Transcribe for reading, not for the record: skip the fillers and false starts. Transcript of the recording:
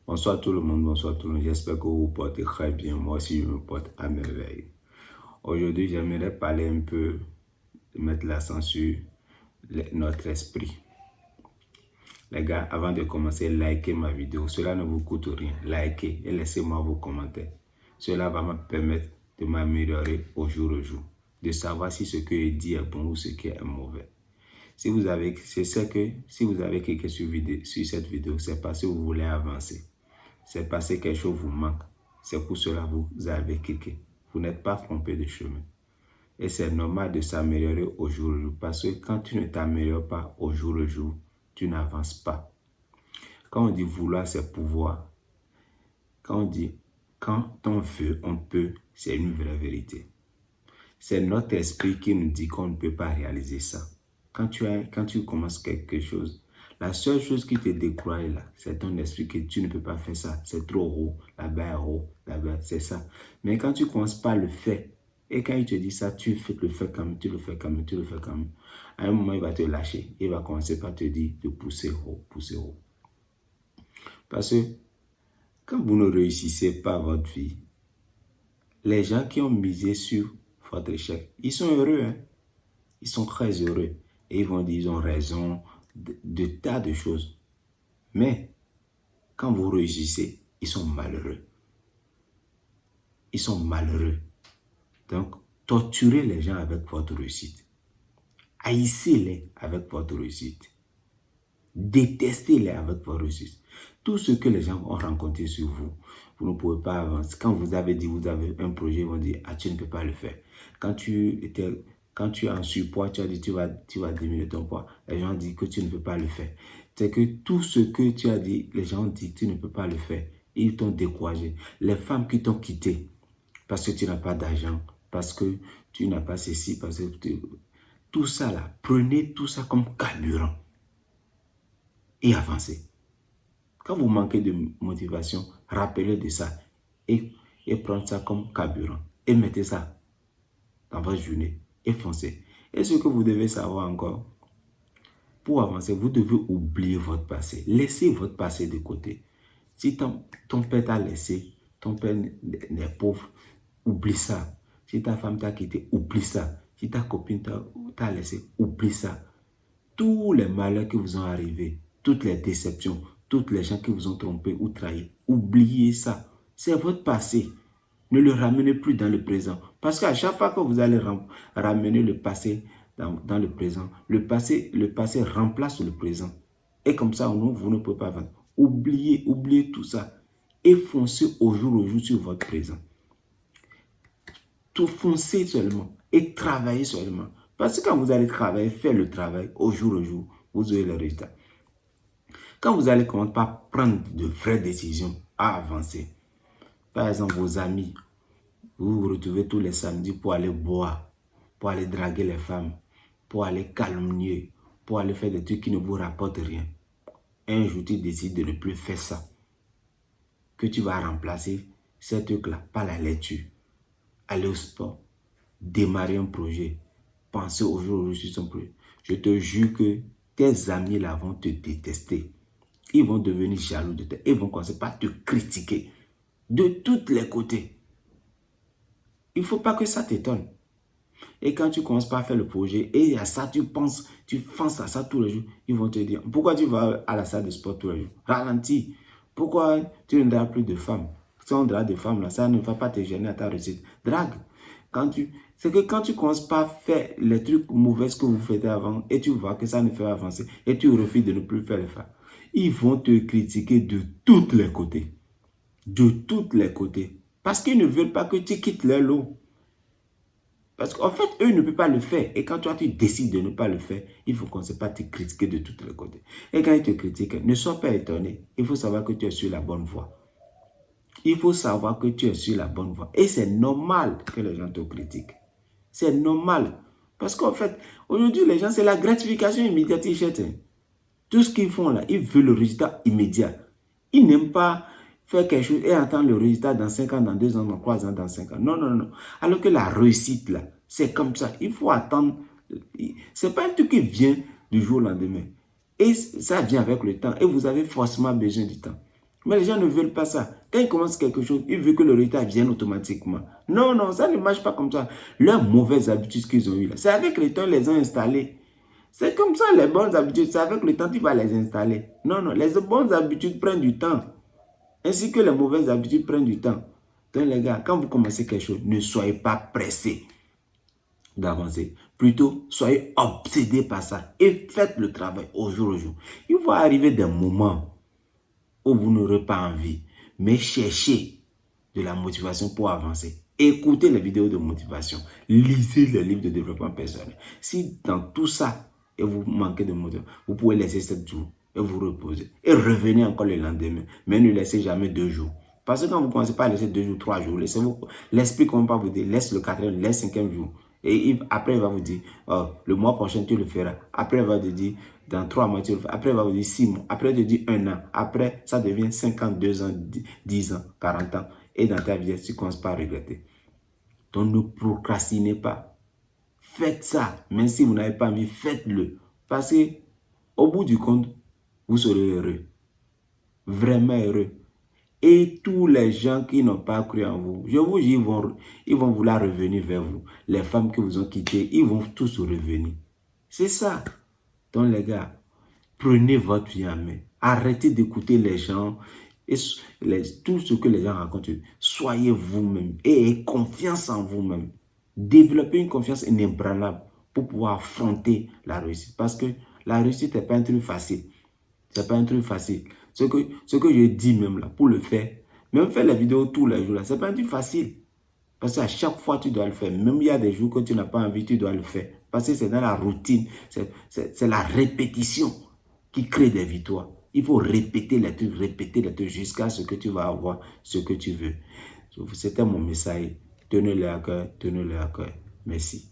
Bonsoir tout le monde, bonsoir tout le monde. J'espère que vous vous portez très bien. Moi aussi, je me porte à merveille. Aujourd'hui, j'aimerais parler un peu, mettre l'accent sur notre esprit. Les gars, avant de commencer, likez ma vidéo. Cela ne vous coûte rien. Likez et laissez-moi vos commentaires. Cela va me permettre de m'améliorer au jour le jour. De savoir si ce que je dis est bon ou ce qui est mauvais. Si vous avez cliqué sur cette vidéo, c'est parce que vous voulez avancer. C'est parce que quelque chose vous manque. C'est pour cela que vous avez cliqué. Vous n'êtes pas trompé de chemin. Et c'est normal de s'améliorer au jour le jour. Parce que quand tu ne t'améliores pas au jour le jour, tu n'avances pas. Quand on dit vouloir, c'est pouvoir. Quand on dit quand on veut, on peut, c'est une vraie vérité. C'est notre esprit qui nous dit qu'on ne peut pas réaliser ça. Quand tu commences quelque chose, la seule chose qui te décourage là, c'est ton esprit que tu ne peux pas faire ça. C'est trop haut, là-bas est haut, là-bas, c'est ça. Mais quand tu commences pas le faire, et quand il te dit ça, tu le fais quand même, tu le fais quand même, tu le fais quand même. À un moment, il va te lâcher. Il va commencer par te dire de pousser haut, pousser haut. Parce que quand vous ne réussissez pas votre vie, les gens qui ont misé sur votre échec, ils sont heureux, hein? Ils sont très heureux. Et ils vont dire, ils ont raison de tas de choses. Mais, quand vous réussissez, ils sont malheureux. Ils sont malheureux. Donc, torturez les gens avec votre réussite. Haïssez-les avec votre réussite. Détestez-les avec votre réussite. Tout ce que les gens ont rencontré sur vous, vous ne pouvez pas avancer. Quand vous avez dit, vous avez un projet, ils vont dire, ah, tu ne peux pas le faire. Quand tu es en surpoids, tu as dit, tu vas diminuer ton poids. Les gens disent que tu ne peux pas le faire. C'est que tout ce que tu as dit, les gens disent que tu ne peux pas le faire. Ils t'ont découragé. Les femmes qui t'ont quitté parce que tu n'as pas d'argent, parce que tu n'as pas ceci, parce que tout ça là, prenez tout ça comme carburant et avancez. Quand vous manquez de motivation, rappelez de ça et prenez ça comme carburant et mettez ça dans votre journée et foncez. Et ce que vous devez savoir encore, pour avancer, vous devez oublier votre passé. Laissez votre passé de côté. Si ton père t'a laissé, ton père n'est pauvre, oublie ça. Si ta femme t'a quitté, oublie ça. Si ta copine t'a laissé, oublie ça. Tous les malheurs qui vous ont arrivé, toutes les déceptions, toutes les gens qui vous ont trompé ou trahi, oubliez ça. C'est votre passé. Ne le ramenez plus dans le présent. Parce qu'à chaque fois que vous allez ramener le passé dans le présent, le passé remplace le présent. Et comme ça, vous ne pouvez pas avancer. Oubliez tout ça. Et foncez au jour sur votre présent. Tout foncez seulement. Et travaillez seulement. Parce que quand vous allez travailler, faire le travail au jour, vous aurez le résultat. Quand vous allez commencer par prendre de vraies décisions à avancer, par exemple, vos amis, vous vous retrouvez tous les samedis pour aller boire, pour aller draguer les femmes, pour aller calomnier, pour aller faire des trucs qui ne vous rapportent rien. Un jour, tu décides de ne plus faire ça. Que tu vas remplacer ces trucs-là par la lecture, aller au sport, démarrer un projet, penser au jour sur son projet. Je te jure que tes amis là vont te détester. Ils vont devenir jaloux de toi. Ils vont commencer par te critiquer de tous les côtés. Il ne faut pas que ça t'étonne. Et quand tu commences par faire le projet, et à ça, tu penses à ça tous les jours, ils vont te dire, pourquoi tu vas à la salle de sport tous les jours? Ralentis. Pourquoi tu ne dragues plus de femmes? Si on drague des femmes, là, ça ne va pas te gêner à ta réussite. Drague. C'est que quand tu commences par faire les trucs mauvais que vous faites avant, et tu vois que ça ne fait pas avancer, et tu refuses de ne plus faire les femmes, ils vont te critiquer de tous les côtés. De tous les côtés. Parce qu'ils ne veulent pas que tu quittes leur lot. Parce qu'en fait, eux ne peuvent pas le faire. Et quand toi, tu décides de ne pas le faire, il faut qu'on ne sait pas te critiquer de tous les côtés. Et quand ils te critiquent, ne sois pas étonné. Il faut savoir que tu es sur la bonne voie. Il faut savoir que tu es sur la bonne voie. Et c'est normal que les gens te critiquent. C'est normal. Parce qu'en fait, aujourd'hui, les gens, c'est la gratification immédiate. Ils jettent. Tout ce qu'ils font là, ils veulent le résultat immédiat. Ils n'aiment pas faire quelque chose et attendre le résultat dans 5 ans, dans 2 ans, dans 3 ans, dans 5 ans. Non, non, non. Alors que la réussite là, c'est comme ça. Il faut attendre. Ce n'est pas un truc qui vient du jour au lendemain. Et ça vient avec le temps. Et vous avez forcément besoin du temps. Mais les gens ne veulent pas ça. Quand ils commencent quelque chose, ils veulent que le résultat vienne automatiquement. Non, non, ça ne marche pas comme ça. Leurs mauvaises habitudes qu'ils ont eues là, c'est avec le temps qu'ils les ont installées. C'est comme ça les bonnes habitudes, c'est avec le temps que tu vas les installer. Non, non, les bonnes habitudes prennent du temps. Ainsi que les mauvaises habitudes prennent du temps. Donc les gars, quand vous commencez quelque chose, ne soyez pas pressés d'avancer. Plutôt, soyez obsédés par ça et faites le travail au jour le jour. Il va arriver des moments où vous n'aurez pas envie, mais cherchez de la motivation pour avancer. Écoutez les vidéos de motivation, lisez les livres de développement personnel. Si dans tout ça, et vous manquez de motivation, vous pouvez laisser 7 jours et vous reposer. Et revenez encore le lendemain, mais ne laissez jamais 2 jours. Parce que quand vous ne commencez pas à laisser 2 jours, 3 jours, l'esprit ne commence pas à vous dire, laisse le 4e, laisse 5e jour. Et après, il va vous dire, oh, le mois prochain, tu le feras. Après, il va te dire, dans 3 mois, tu le feras. Après, il va vous dire 6 mois. Après, il te dit 1 an. Après, ça devient 52 ans, 10 ans, 40 ans. Et dans ta vie, tu ne commences pas à regretter. Donc, ne procrastinez pas. Faites ça. Même si vous n'avez pas envie, faites-le. Parce que, au bout du compte, vous serez heureux. Vraiment heureux. Et tous les gens qui n'ont pas cru en vous, je vous dis, ils vont vouloir revenir vers vous. Les femmes qui vous ont quitté, ils vont tous revenir. C'est ça. Donc les gars, prenez votre vie en main. Arrêtez d'écouter les gens et tout ce que les gens racontent. Soyez vous-même et ayez confiance en vous-même. Développez une confiance inébranlable pour pouvoir affronter la réussite. Parce que la réussite n'est pas un truc facile. C'est pas un truc facile. Ce que je dis même là, pour le faire, même faire la vidéo tous les jours là, c'est pas un truc facile. Parce qu'à chaque fois, tu dois le faire. Même il y a des jours que tu n'as pas envie, tu dois le faire. Parce que c'est dans la routine. C'est la répétition qui crée des victoires. Il faut répéter les trucs jusqu'à ce que tu vas avoir ce que tu veux. C'était mon message. Tenez-le à cœur, tenez-le à cœur. Merci.